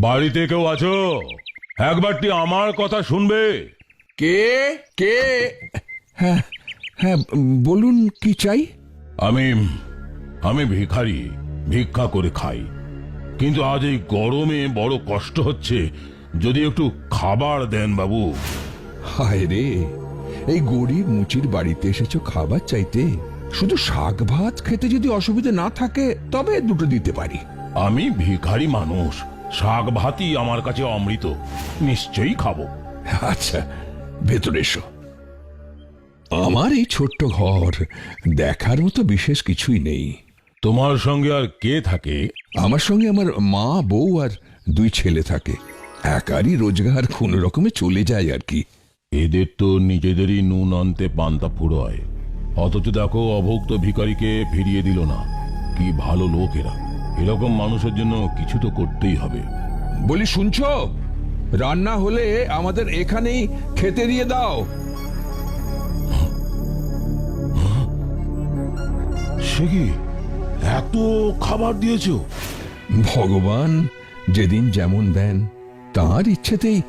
বাড়িতে কেউ আছো? একবারটি আমার কথা শুনবে? কে কে? হ্যাঁ হ্যাঁ, বলুন কি চাই? আমি আমি ভিখারি, ভিক্ষা করে খাই, কিন্তু আজ এই গরমে বড় কষ্ট হচ্ছে। যদি একটু খাবার দেন বাবু। হায় রে, এই গরিব মুচির বাড়িতে এসেছো খাবার চাইতে? শুধু শাক ভাত খেতে যদি অসুবিধা না থাকে তবে দুটো দিতে পারি। আমি ভিখারি মানুষ, শাক ভাতই আমার কাছে অমৃত, নিশ্চয়ই খাবো। আচ্ছা, ভেতরে এসো। আমার এই ছোট্ট ঘর, দেখার মতো বিশেষ কিছুই নেই। তোমার সঙ্গে আর কে থাকে? আমার সঙ্গে আমার মা, বউ আর 2 ছেলে থাকে। একারই রোজগার কোন রকমে চলে যায় আর কি। এদের তো নিজেদেরই নুন আনতে পান্তা ফুরোয়, অথচ দেখো অভুক্ত ভিখারিকে ফিরিয়ে দিল না। কি ভালো লোক এরা! এরকম মানুষের জন্য কিছু তো করতেই হবে। বলি, শুনছো? রান্না হলে আমাদের এখানেই খেতে দিয়ে দাও। সে কি, এত খাবার দিয়েছো? ভগবান যেদিন যেমন দেন, তার ইচ্ছেতেই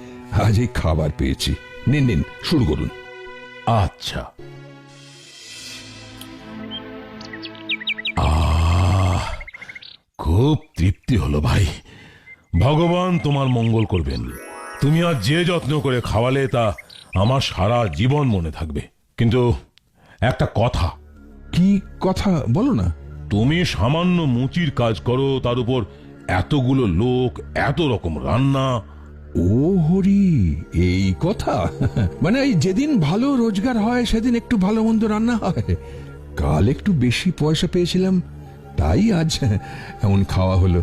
আজ এই খাবার পেয়েছি। নিন নিন, শুরু করুন। আচ্ছা। আহ, খুব তৃপ্তি হলো ভাই। ভগবান তোমার মঙ্গল করবেন। তুমি আজ যে যত্ন করে খাওয়ালে তা আমার সারা জীবন মনে থাকবে। কিন্তু একটা কথা। কি কথা বলো না? তুমি সামান্য মুচির কাজ করো, তার উপর এতগুলো লোক, এত রকম রান্না। ও হরি, এই কথা? মানে এই যেদিন ভালো রোজগার হয় সেদিন একটু ভালো মন্দ রান্না হয়। কাল একটু বেশি পয়সা পেয়েছিলাম, তাই আজ এমন খাওয়া হলো।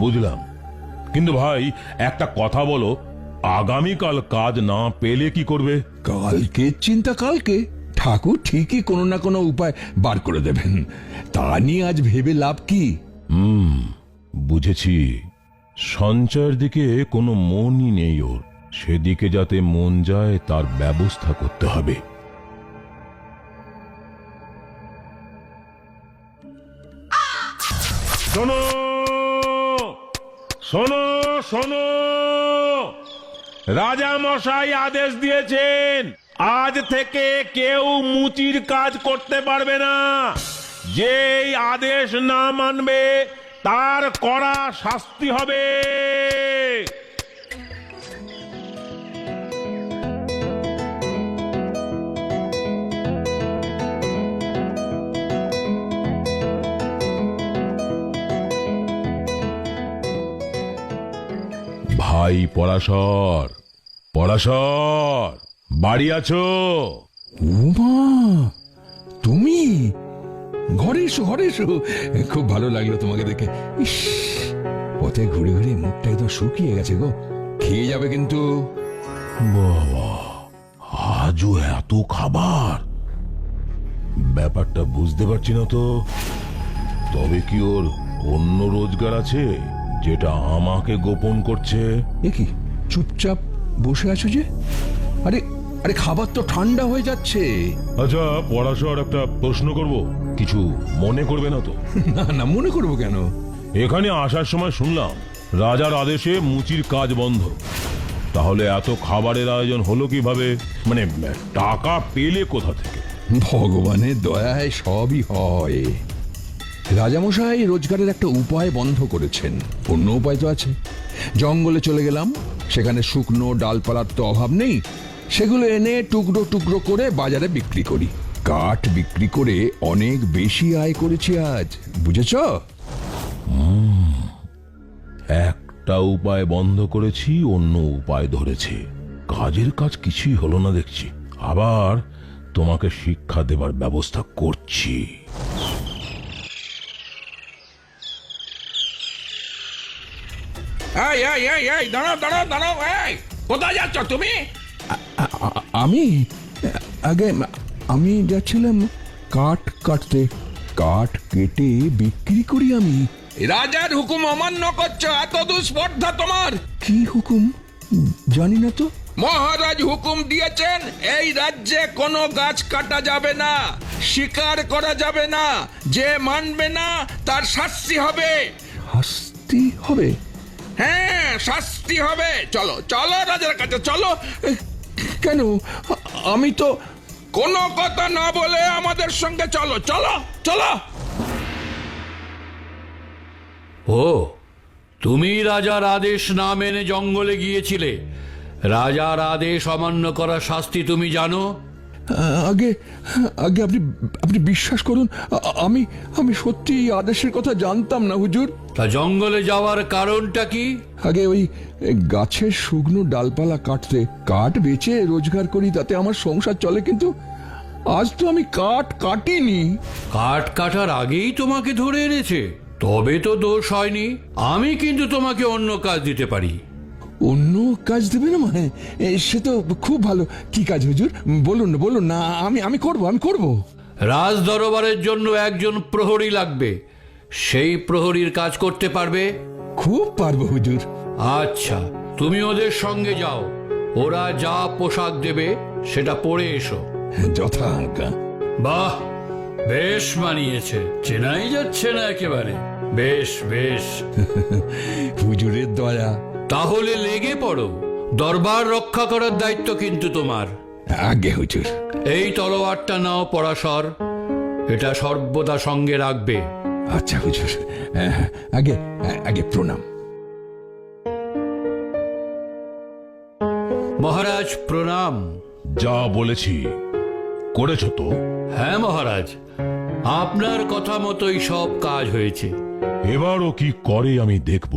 বুঝলাম। কিন্তু ভাই একটা কথা বলো, আগামীকাল কাজ না পেলে কি করবে? কালকে চিন্তা কালকে, ঠাকুর ঠিকই কোনো না কোনো উপায় বার করে দেবেন। তা নিয়ে আজ ভেবে লাভ কি? বুঝেছি। সঞ্চয়ের দিকে কোনো মনই নেই ওর, সেদিকে যাতে মন যায় তার ব্যবস্থা করতে হবে। শোনো শোনো শোনো, রাজা মশাই আদেশ দিয়েছেন, আজ থেকে কেউ মুচির কাজ করতে পারবে না। যেই আদেশ না মানবে তার কড়া শাস্তি হবে। ভাই পরাশর, পরাশর, বাড়ি আছো? উমা, তুমি? ঘরে এসো, ঘরে এসো। খুব ভালো লাগলো তোমাকে দেখে। ইস, পথে ঘুরে ঘুরে মুখটা একদম শুকিয়ে গেছে গো। খেয়ে যাবে কিন্তু। বাবা, আজও এত খাবার! ব্যাপারটা বুঝতে পারছি না তো। তবে কি ওর অন্য রোজগার আছে যেটা আমাকে গোপন করছে? এ কি, চুপচাপ বসে আছো যে? আরে আরে, খাবার তো ঠান্ডা হয়ে যাচ্ছে। আচ্ছা পরাশর, একটা প্রশ্ন করব, কিছু মনে করবে না তো? না না, মনে করবো কেন? এখানে আসার সময় শুনলাম রাজার আদেশে মুচির কাজ বন্ধ। তাহলে এত খাবারের আয়োজন হলো কিভাবে? মানে টাকা পেলে কোথা থেকে? ভগবানের দয়ায় সবই হয়। রাজামশাই রোজগারের একটা উপায় বন্ধ করেছেন। অন্য উপায় তো আছে। জঙ্গলে চলে গেলাম, সেখানে শুকনো ডালপালার তো অভাব নেই। সেগুলো এনে টুকরো টুকরো করে বাজারে বিক্রি করি। কাঠ বিক্রি করে অনেক বেশি আয় করেছি আজ, বুঝেছ? একটা উপায় বন্ধ করেছি, অন্য উপায় ধরেছে। কাজের কাজ কিছুই হলো না দেখছি। আবার তোমাকে শিক্ষা দেবার ব্যবস্থা করছি। এই এই এই এই দাঁড়াও দাঁড়াও দাঁড়াও, এই কোথায় যাচ্ছ তুমি? আমি আগে আমি যাচ্ছিলাম কাঠ কাটতে। কাঠ কেটে বিক্রি করি আমি। রাজার হুকুম অমান্য করছো, এত দুঃস্পর্ধা তোমার? কি হুকুম জানি না তো। মহারাজ হুকুম দিয়েছেন এই রাজ্যে কোনো গাছ কাটা যাবে না, শিকার করা যাবে না। যে মানবে না তার শাস্তি হবে। শাস্তি হবে? হ্যাঁ, শাস্তি হবে। চলো চলো রাজার কাছে চলো। কেন? আমি তো কোনো কথা না বলে আমাদের সঙ্গে চলো চলো চলো। ও, তুমি রাজার আদেশ না মেনে জঙ্গলে গিয়েছিলে। রাজার আদেশ অমান্য করার শাস্তি তুমি জানো? আগে আগে আপনি আপনি বিশ্বাস করুন, আমি আমি সত্যি এই আদেশের কথা জানতাম না হুজুর। তা জঙ্গলে যাওয়ার কারণটা কি? আগে ওই গাছের শুকনো ডালপালা কাটতে, কাঠ বেচে রোজগার করি, তাতে আমার সংসার চলে। কিন্তু আজ তো আমি কাঠ কাটিনি। কাঠ কাটার আগেই তোমাকে ধরে এনেছে, তবে তো দোষ হয়নি। আমি কিন্তু তোমাকে অন্য কাজ দিতে পারি। অন্য কাজ দেবে না? মানে সে তো খুব ভালো। কি কাজ হুজুর? বলুন না, বলুন না। আমি করব, আমি করব। রাজ দরবারের জন্য একজন প্রহরী লাগবে। সেই প্রহরীর কাজ করতে পারবে? খুব পারবো হুজুর। আচ্ছা, তুমি ওদের সঙ্গে যাও। ওরা যা পোশাক দেবে সেটা পরে এসো। যথা আজ্ঞা। বাহ, বেশ মানিয়েছে, চেনাই যাচ্ছে না একেবারে। বেশ বেশ। হুজুরের দয়া। তাহলে লেগে পড়ো। দরবার রক্ষা করার দায়িত্ব কিন্তু তোমার। আগে হুজুর। এই তলোয়ারটা নাও পরাশর, এটা সর্বদা সঙ্গে রাখবে। আচ্ছা হুজুর। আগে আগে প্রণাম। মহারাজ প্রণাম। যা বলেছি করেছো তো? হ্যাঁ মহারাজ, আপনার কথা মতোই সব কাজ হয়েছে। এবারও কি করে আমি দেখব।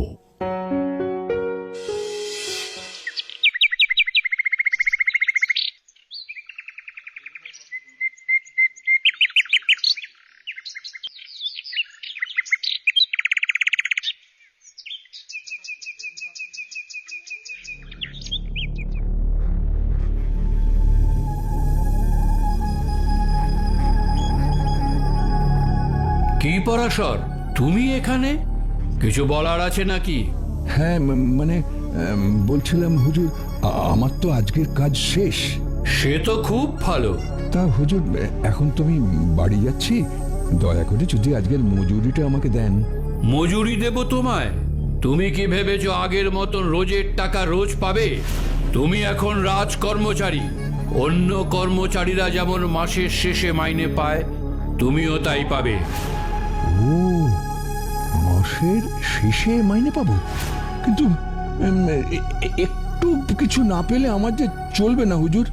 কি পরাশর, তুমি এখানে? কিছু বলার আছে নাকি? হ্যাঁ, মানে বলছিলাম হুজুর, আমার তো আজকের কাজ শেষ। সে তো খুব ভালো। তা হুজুর, এখন তুমি বাড়ি যাচ্ছি, দয়া করে যদি আজকের মজুরিটা আমাকে দেন। মজুরি দেব তোমায়? তুমি কি ভেবেছো আগের মতন রোজের টাকা রোজ পাবে? তুমি এখন রাজ কর্মচারী। অন্য কর্মচারীরা যেমন মাসের শেষে মাইনে পায়, তুমিও তাই পাবে। ও, মাসের শেষে মাইনে পাবো? কিন্তু একটু কিছু না পেলে আমার যে চলবে না হুজুর।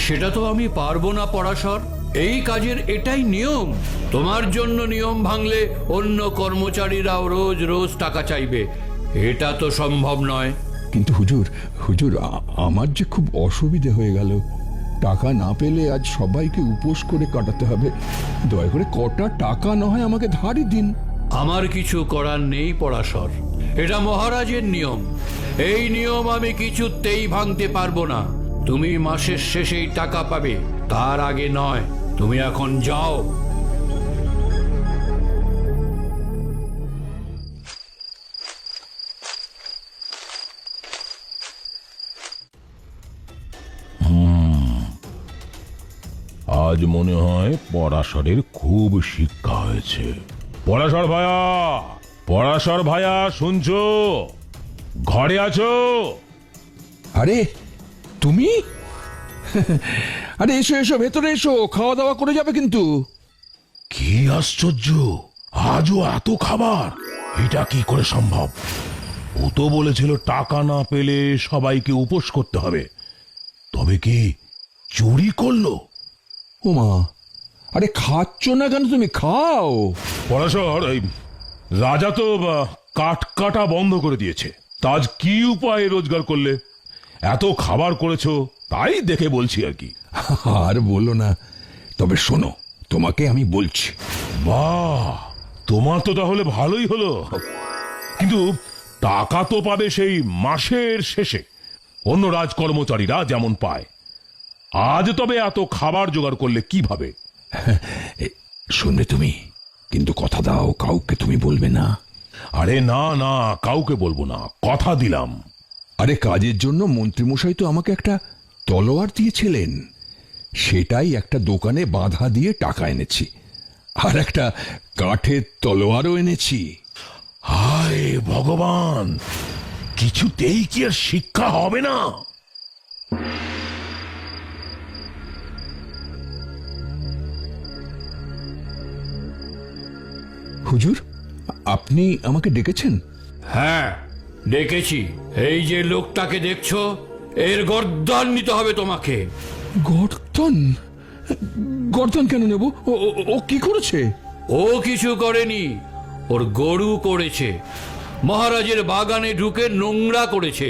সেটা তো আমি পারবো না পরাশর। এই কাজের এটাই নিয়ম। তোমার জন্য নিয়ম ভাঙলে অন্য কর্মচারীরাও রোজ রোজ টাকা চাইবে। এটা তো সম্ভব নয়। কিন্তু হুজুর, হুজুর আমার যে খুব অসুবিধে হয়ে গেল। টাকা না পেলে আজ সবাইকে উপোস করে কাটাতে হবে। দয়া করে কটা টাকা না হয় আমাকে ধারই দিন। আমার কিছু করার নেই পরাশর, এটা মহারাজের নিয়ম। এই নিয়ম আমি কিছুতেই ভাঙতে পারবো না। তুমি মাসের শেষেই টাকা পাবে, তার আগে নয়। তুমি এখন যাও। আজ মনে হয় পরাশরের খুব শিক্ষা হয়েছে। পরাশর ভায়া, পরাশর ভায়া, শুনছো? ঘরে আছো? আরে তুমি? আরে এসো এসো, ভেতরে এসো, খাওয়া দাওয়া করে যাবে কিন্তু। কি আশ্চর্য, আজও এত খাবার! এটা কি করে সম্ভব? ও তো বলেছিল টাকা না পেলে সবাইকে উপোস করতে হবে। তবে কি চুরি করলো? ওমা, আরে খাচ্ছ না কেন? তুমি খাও। পরাশর, এই রাজা তো কাঠ কাটা বন্ধ করে দিয়েছে। তা আজ কি উপায়ে রোজগার করলে? এত খাবার করেছো তাই দেখে বলছি আর কি। আর বলো না, তবে শোনো, তোমাকে আমি বলছি। বাহ, তোমার তো তাহলে ভালোই হলো। কিন্তু টাকা তো পাবে সেই মাসের শেষে, অন্য রাজকর্মচারীরা যেমন পায়। আজ তবে এত খাবার জোগাড় করলে কিভাবে? শুনবে তুমি, কিন্তু কথা দাও, কাউকে তুমি বলবে না। আরে না না, কাউকে বলবো না, কথা দিলাম। আরে কাজের জন্য মন্ত্রীমশাই তো আমাকে একটা তলোয়ার দিয়েছিলেন। সেটাই একটা দোকানে বাঁধা দিয়ে টাকা এনেছি। আর একটা কাঠের তলোয়ারও এনেছি। হায় ভগবান, কিছুতেই কি আর শিক্ষা হবে না? হুজুর, আপনি আমাকে ডেকেছেন? হ্যাঁ, ডেকেছি। এই যে লোকটাকে দেখছো, এর গর্দান নিতে হবে তোমাকে। গর্দন? গর্দন কেন নেব? ও কি করেছে? ও কিছু করেনি, ওর গরু করেছে। মহারাজের বাগানে ঢুকে নোংরা করেছে।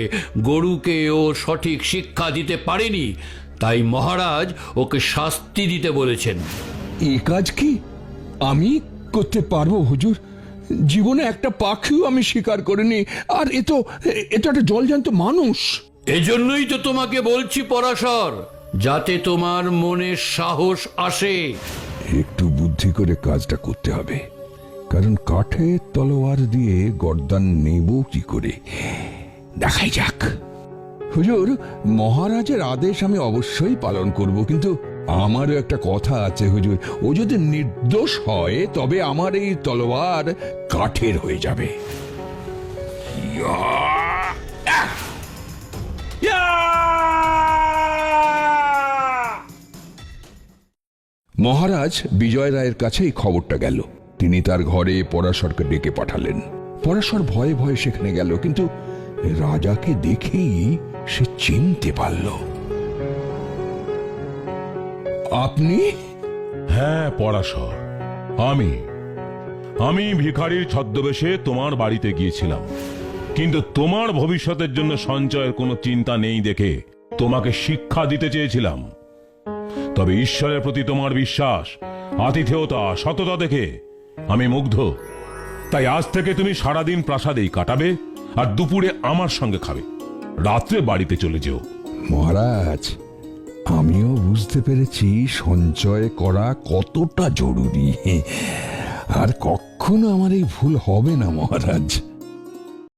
গরুকে ও সঠিক শিক্ষা দিতে পারেনি, তাই মহারাজ ওকে শাস্তি দিতে বলেছেন। এ কাজ কি আমি করতে পারবো হুজুর? জীবনে একটা পাখিও আমি শিকার করিনি, আর এ তো একটা জলজান্ত মানুষ। এজন্যই তো তোমাকে বলছি পরাশর, যাতে তোমার মনে সাহস আসে। একটু বুদ্ধি করে কাজটা করতে হবে, কারণ কাঠের তলোয়ার দিয়ে গর্দান নেব কি করে, দেখাই যাক। হুজুর, মহারাজের আদেশ আমি অবশ্যই পালন করব, কিন্তু আমারও একটা কথা আছে হুজুর। ও যদি নির্দোষ হয় তবে আমার এই তলোয়ার কাঠের হয়ে যাবে। মহারাজ বিজয় রায়ের কাছে এই খবরটা গেল। তিনি তার ঘরে পরাশরকে ডেকে পাঠালেন। পরাশর ভয়ে ভয়ে সেখানে গেল, কিন্তু রাজাকে দেখেই সে চিনতে পারল। আপনি? হ্যাঁ পরাশর, আমি ভিখারির ছদ্মবেশে তোমার বাড়িতে গিয়েছিলাম, কিন্তু তোমার ভবিষ্যতের জন্য সঞ্চয়ের কোনো চিন্তা নেই দেখে তোমাকে শিক্ষা দিতে চেয়েছিলাম। তবে ঈশ্বরের প্রতি তোমার বিশ্বাস, আতিথেয়তা, সততা দেখে আমি মুগ্ধ। তাই আজ থেকে তুমি সারাদিন প্রাসাদেই কাটাবে, আর দুপুরে আমার সঙ্গে খাবে, রাত্রে বাড়িতে চলে যেও। মহারাজ, আমিও বুঝতে পেরেছি সঞ্চয় করা কতটা জরুরি, আর কখনো আমার এই ভুল হবে না মহারাজ।